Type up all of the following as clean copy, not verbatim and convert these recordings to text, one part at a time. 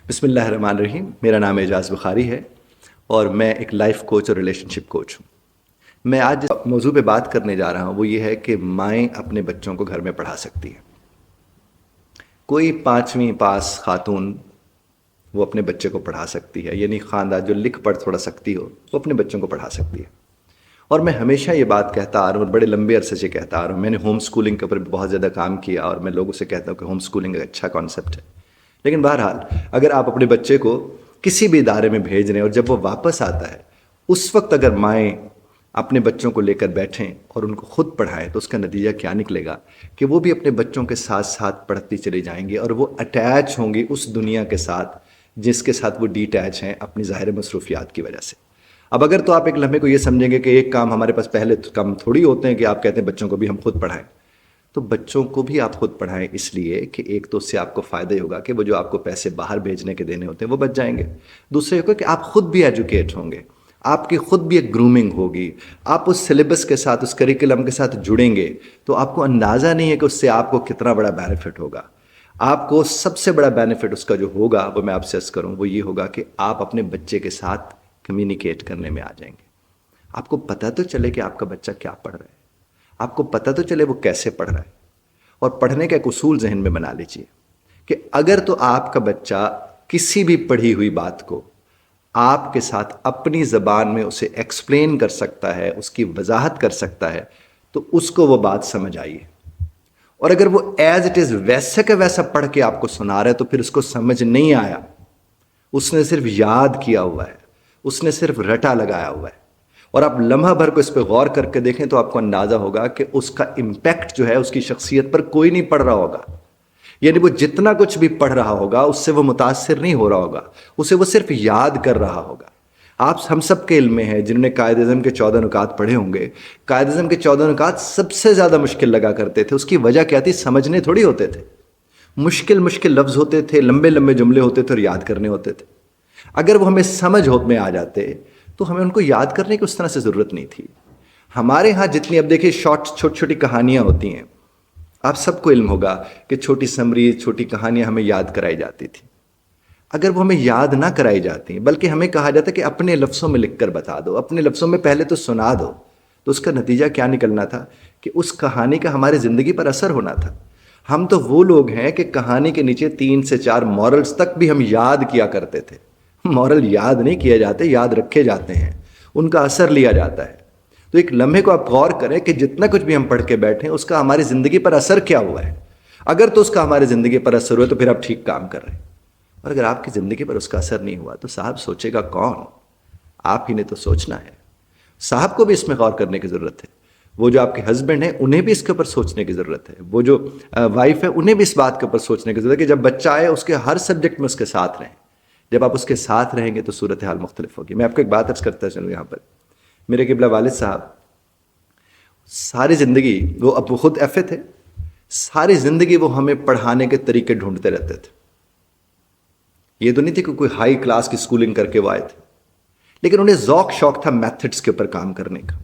بسم اللہ الرحمن الرحیم. میرا نام اعجاز بخاری ہے اور میں ایک لائف کوچ اور ریلیشن شپ کوچ ہوں. میں آج جس موضوع پہ بات کرنے جا رہا ہوں وہ یہ ہے کہ مائیں اپنے بچوں کو گھر میں پڑھا سکتی ہیں. کوئی 5ویں پاس خاتون وہ اپنے بچے کو پڑھا سکتی ہے، یعنی خاندان جو لکھ پڑھ تھوڑا سکتی ہو وہ اپنے بچوں کو پڑھا سکتی ہے. اور میں ہمیشہ یہ بات کہتا آ رہا ہوں، بڑے لمبے عرصے سے کہتا آ رہا ہوں. میں نے ہوم سکولنگ کے اوپر بہت زیادہ کام کیا اور میں لوگوں سے کہتا ہوں کہ ہوم سکولنگ ایک اچھا کانسیپٹ ہے. لیکن بہرحال اگر آپ اپنے بچے کو کسی بھی ادارے میں بھیج رہے ہیں اور جب وہ واپس آتا ہے اس وقت اگر مائیں اپنے بچوں کو لے کر بیٹھیں اور ان کو خود پڑھائیں تو اس کا نتیجہ کیا نکلے گا کہ وہ بھی اپنے بچوں کے ساتھ ساتھ پڑھتی چلی جائیں گی اور وہ اٹیچ ہوں گی اس دنیا کے ساتھ جس کے ساتھ وہ ڈی اٹیچ ہیں اپنی ظاہر مصروفیات کی وجہ سے. اب اگر تو آپ ایک لمحے کو یہ سمجھیں گے کہ ایک کام ہمارے پاس پہلے کم تھوڑی ہوتے ہیں کہ آپ کہتے ہیں بچوں کو بھی ہم خود پڑھائیں، تو بچوں کو بھی آپ خود پڑھائیں اس لیے کہ ایک تو اس سے آپ کو فائدہ ہی ہوگا کہ وہ جو آپ کو پیسے باہر بھیجنے کے دینے ہوتے ہیں وہ بچ جائیں گے. دوسرے ہوگا کہ آپ خود بھی ایجوکیٹ ہوں گے، آپ کی خود بھی ایک گرومنگ ہوگی، آپ اس سلیبس کے ساتھ اس کریکلم کے ساتھ جڑیں گے تو آپ کو اندازہ نہیں ہے کہ اس سے آپ کو کتنا بڑا بینیفٹ ہوگا. آپ کو سب سے بڑا بینیفٹ اس کا جو ہوگا وہ میں آپ سے عرض کروں وہ یہ ہوگا کہ آپ اپنے بچے کے ساتھ کمیونیکیٹ کرنے میں آ جائیں گے. آپ کو پتہ تو چلے کہ آپ کا بچہ کیا پڑھ رہا ہے، آپ کو پتہ تو چلے وہ کیسے پڑھ رہا ہے. اور پڑھنے کا ایک اصول ذہن میں بنا لیجیے کہ اگر تو آپ کا بچہ کسی بھی پڑھی ہوئی بات کو آپ کے ساتھ اپنی زبان میں اسے ایکسپلین کر سکتا ہے، اس کی وضاحت کر سکتا ہے تو اس کو وہ بات سمجھ آئی ہے. اور اگر وہ ایز اٹ از ویسے کا ویسا پڑھ کے آپ کو سنا رہا ہے تو پھر اس کو سمجھ نہیں آیا، اس نے صرف یاد کیا ہوا ہے، اس نے صرف رٹا لگایا ہوا ہے. اور آپ لمحہ بھر کو اس پہ غور کر کے دیکھیں تو آپ کو اندازہ ہوگا کہ اس کا امپیکٹ جو ہے اس کی شخصیت پر کوئی نہیں پڑ رہا ہوگا. یعنی وہ جتنا کچھ بھی پڑھ رہا ہوگا اس سے وہ متاثر نہیں ہو رہا ہوگا، اسے وہ صرف یاد کر رہا ہوگا. ہم سب کے علم میں ہے جنہوں نے قائد اعظم کے 14 نکات پڑھے ہوں گے، قائد اعظم کے 14 نکات سب سے زیادہ مشکل لگا کرتے تھے. اس کی وجہ کیا تھی؟ سمجھنے تھوڑی ہوتے تھے، مشکل لفظ ہوتے تھے، لمبے لمبے جملے ہوتے تھے اور یاد کرنے ہوتے تھے. اگر وہ ہمیں سمجھ میں آ جاتے تو ہمیں ان کو یاد کرنے کی اس طرح سے ضرورت نہیں تھی. ہمارے ہاں جتنی اب دیکھیں چھوٹی چھوٹی کہانیاں ہوتی ہیں، آپ سب کو علم ہوگا کہ چھوٹی سمری چھوٹی کہانیاں ہمیں یاد کرائی جاتی تھی. اگر وہ ہمیں یاد نہ کرائی جاتی بلکہ ہمیں کہا جاتا کہ اپنے لفظوں میں لکھ کر بتا دو، اپنے لفظوں میں پہلے تو سنا دو، تو اس کا نتیجہ کیا نکلنا تھا کہ اس کہانی کا ہماری زندگی پر اثر ہونا تھا. ہم تو وہ لوگ ہیں کہ کہانی کے نیچے 3 سے 4 مورلز تک بھی ہم یاد کیا کرتے تھے. مورل یاد نہیں کیے جاتے، یاد رکھے جاتے ہیں، ان کا اثر لیا جاتا ہے. تو ایک لمحے کو آپ غور کریں کہ جتنا کچھ بھی ہم پڑھ کے بیٹھیں اس کا ہماری زندگی پر اثر کیا ہوا ہے. اگر تو اس کا ہماری زندگی پر اثر ہوا تو پھر آپ ٹھیک کام کر رہے ہیں. اور اگر آپ کی زندگی پر اس کا اثر نہیں ہوا تو صاحب سوچے گا کون؟ آپ ہی نے تو سوچنا ہے. صاحب کو بھی اس میں غور کرنے کی ضرورت ہے. وہ جو آپ کے ہسبینڈ ہیں انہیں بھی اس کے اوپر سوچنے کی ضرورت ہے. وہ جو وائف ہے انہیں بھی اس بات کے اوپر سوچنے کی ضرورت ہے کہ جب بچہ آئے اس کے ہر سبجیکٹ میں اس کے ساتھ رہیں. جب آپ اس کے ساتھ رہیں گے تو صورتحال مختلف ہوگی. میں آپ کو ایک بات عرض کرتا چلوں یہاں پر. میرے قبلہ والد صاحب ساری زندگی وہ اب خود ایف اے تھے، ساری زندگی وہ ہمیں پڑھانے کے طریقے ڈھونڈتے رہتے تھے. یہ تو نہیں تھی کہ کوئی ہائی کلاس کی سکولنگ کر کے وہ آئے تھے، لیکن انہیں ذوق شوق تھا میتھڈز کے اوپر کام کرنے کا.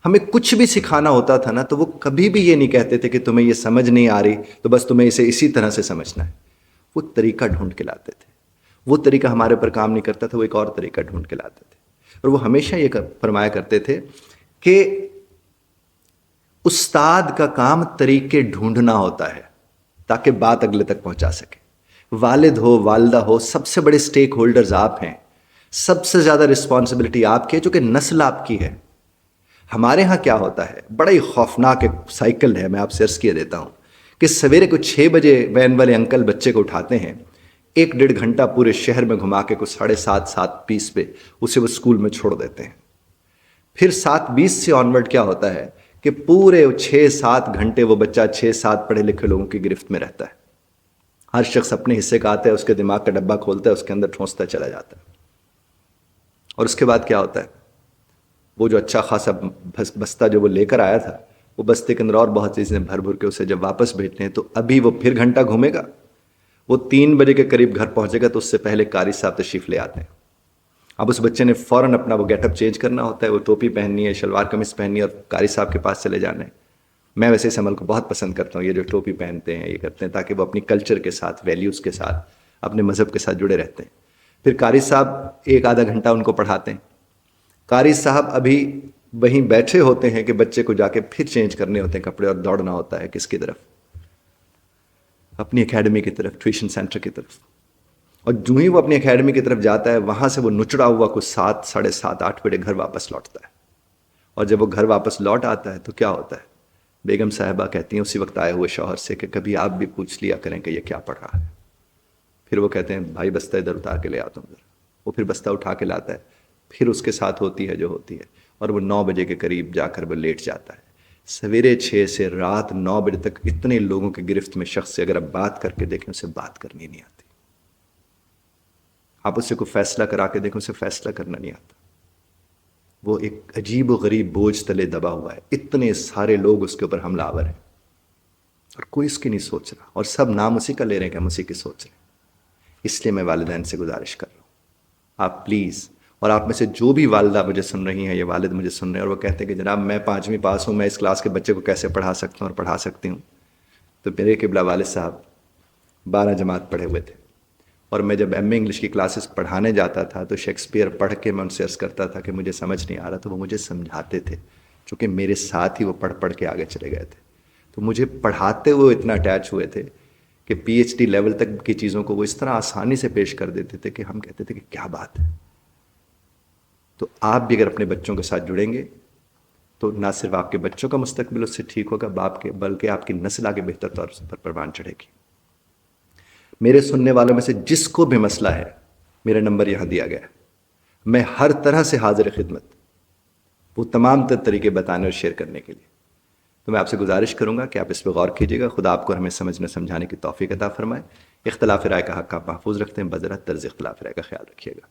ہمیں کچھ بھی سکھانا ہوتا تھا نا تو وہ کبھی بھی یہ نہیں کہتے تھے کہ تمہیں یہ سمجھ نہیں آ رہی تو بس تمہیں اسے اسی طرح سے سمجھنا ہے. وہ طریقہ ڈھونڈ کے لاتے تھے. وہ طریقہ ہمارے پر کام نہیں کرتا تھا، وہ ایک اور طریقہ ڈھونڈ کے لاتے تھے. اور وہ ہمیشہ یہ فرمایا کرتے تھے کہ استاد کا کام طریقے ڈھونڈنا ہوتا ہے تاکہ بات اگلے تک پہنچا سکے. والد ہو والدہ ہو سب سے بڑے سٹیک ہولڈرز آپ ہیں، سب سے زیادہ رسپانسبلٹی آپ کی ہے چونکہ نسل آپ کی ہے. ہمارے ہاں کیا ہوتا ہے، بڑا ہی خوفناک ایک سائیکل ہے، میں آپ سے عرض کیے دیتا ہوں کہ سویرے کو 6 بجے وین والے انکل بچے کو اٹھاتے ہیں، 1-1.5 گھنٹہ پورے شہر میں گھما کے کچھ 7:30 پہ اسے وہ اسکول میں چھوڑ دیتے ہیں. پھر 7:20 سے آنورڈ کیا ہوتا ہے کہ پورے 6-7 گھنٹے وہ بچہ 6-7 پڑھے لکھے لوگوں کی گرفت میں رہتا ہے. ہر شخص اپنے حصے کا آتا ہے، اس کے دماغ کا ڈبہ کھولتا ہے، اس کے اندر ٹھونستا چلا جاتا ہے. اور اس کے بعد کیا ہوتا ہے، وہ جو اچھا خاصا بستہ جو وہ لے کر آیا تھا وہ بستے کے اندر اور بہت چیزیں بھر کے اسے جب واپس بھیجتے ہیں تو ابھی وہ پھر گھنٹہ گھومے گا. وہ 3 بجے کے قریب گھر پہنچے گا تو اس سے پہلے قاری صاحب تشریف لے آتے ہیں. اب اس بچے نے فوراً اپنا وہ گیٹ اپ چینج کرنا ہوتا ہے، وہ ٹوپی پہننی ہے، شلوار قمیص پہننی ہے اور قاری صاحب کے پاس چلے جانا ہے. میں ویسے اس عمل کو بہت پسند کرتا ہوں، یہ جو ٹوپی پہنتے ہیں یہ کرتے ہیں تاکہ وہ اپنی کلچر کے ساتھ، ویلیوز کے ساتھ اپنے مذہب کے ساتھ جڑے رہتے ہیں. پھر قاری صاحب ایک آدھا گھنٹہ ان کو پڑھاتے ہیں. قاری صاحب ابھی وہیں بیٹھے ہوتے ہیں کہ بچے کو جا کے پھر چینج کرنے ہوتے ہیں کپڑے اور دوڑنا ہوتا ہے کس کی طرف؟ اپنی اکیڈمی کی طرف, ٹیوشن سینٹر کی طرف. اور جو ہی وہ اپنی اکیڈمی کی طرف جاتا ہے وہاں سے وہ نچڑا ہوا کچھ 7, 7:30, 8 بجے گھر واپس لوٹتا ہے. اور جب وہ گھر واپس لوٹ آتا ہے تو کیا ہوتا ہے؟ بیگم صاحبہ کہتی ہیں اسی وقت آئے ہوئے شوہر سے کہ کبھی آپ بھی پوچھ لیا کریں کہ یہ کیا پڑھ رہا ہے. پھر وہ کہتے ہیں بھائی بستہ ادھر اتار کے لے آتا ہوں ذرا. وہ پھر بستہ اٹھا کے لاتا ہے. پھر اس کے ساتھ ہوتی ہے جو ہوتی ہے, اور وہ 9 بجے کے قریب جا کر وہ لیٹ جاتا ہے. سویرے 6 سے رات 9 بجے تک اتنے لوگوں کی گرفت میں شخص سے اگر آپ بات کر کے دیکھیں اسے بات کرنی نہیں آتی. آپ اس سے کوئی فیصلہ کرا کے دیکھیں اسے فیصلہ کرنا نہیں آتا. وہ ایک عجیب و غریب بوجھ تلے دبا ہوا ہے. اتنے سارے لوگ اس کے اوپر حملہ آور ہیں اور کوئی اس کی نہیں سوچ رہا, اور سب نام اسی کا لے رہے ہیں کہ ہم اسی کی سوچ رہے ہیں. اس لیے میں والدین سے گزارش کر رہا ہوں, آپ پلیز, اور آپ میں سے جو بھی والدہ مجھے سن رہی ہیں, یہ والد مجھے سن رہے ہیں اور وہ کہتے ہیں کہ جناب میں 5ویں پاس ہوں, میں اس کلاس کے بچے کو کیسے پڑھا سکتا ہوں اور پڑھا سکتی ہوں. تو میرے قبلہ والد صاحب 12 جماعت پڑھے ہوئے تھے, اور میں جب ایم اے انگلش کی کلاسز پڑھانے جاتا تھا تو شیکسپیئر پڑھ کے میں ان سے عرض کرتا تھا کہ مجھے سمجھ نہیں آ رہا, تو وہ مجھے سمجھاتے تھے, چونکہ میرے ساتھ ہی وہ پڑھ کے آگے چلے گئے تھے. تو مجھے پڑھاتے ہوئے اتنا اٹیچ ہوئے تھے کہ پی ایچ ڈی لیول تک کی چیزوں کو وہ اس طرح آسانی سے پیش کر دیتے تھے کہ ہم کہتے تھے کہ کیا بات ہے. تو آپ بھی اگر اپنے بچوں کے ساتھ جڑیں گے تو نہ صرف آپ کے بچوں کا مستقبل اس سے ٹھیک ہوگا بلکہ آپ کی نسل آگے بہتر طور پر پروان چڑھے گی. میرے سننے والوں میں سے جس کو بھی مسئلہ ہے میرا نمبر یہاں دیا گیا ہے, میں ہر طرح سے حاضر خدمت, وہ تمام تر طریقے بتانے اور شیئر کرنے کے لیے. تو میں آپ سے گزارش کروں گا کہ آپ اس پہ غور کیجیے گا. خدا آپ کو ہمیں سمجھنے سمجھانے کی توفیق عطا فرمائے. اختلاف رائے کا حق آپ محفوظ رکھتے ہیں, بذرا طرز اختلاف رائے کا خیال رکھیے گا.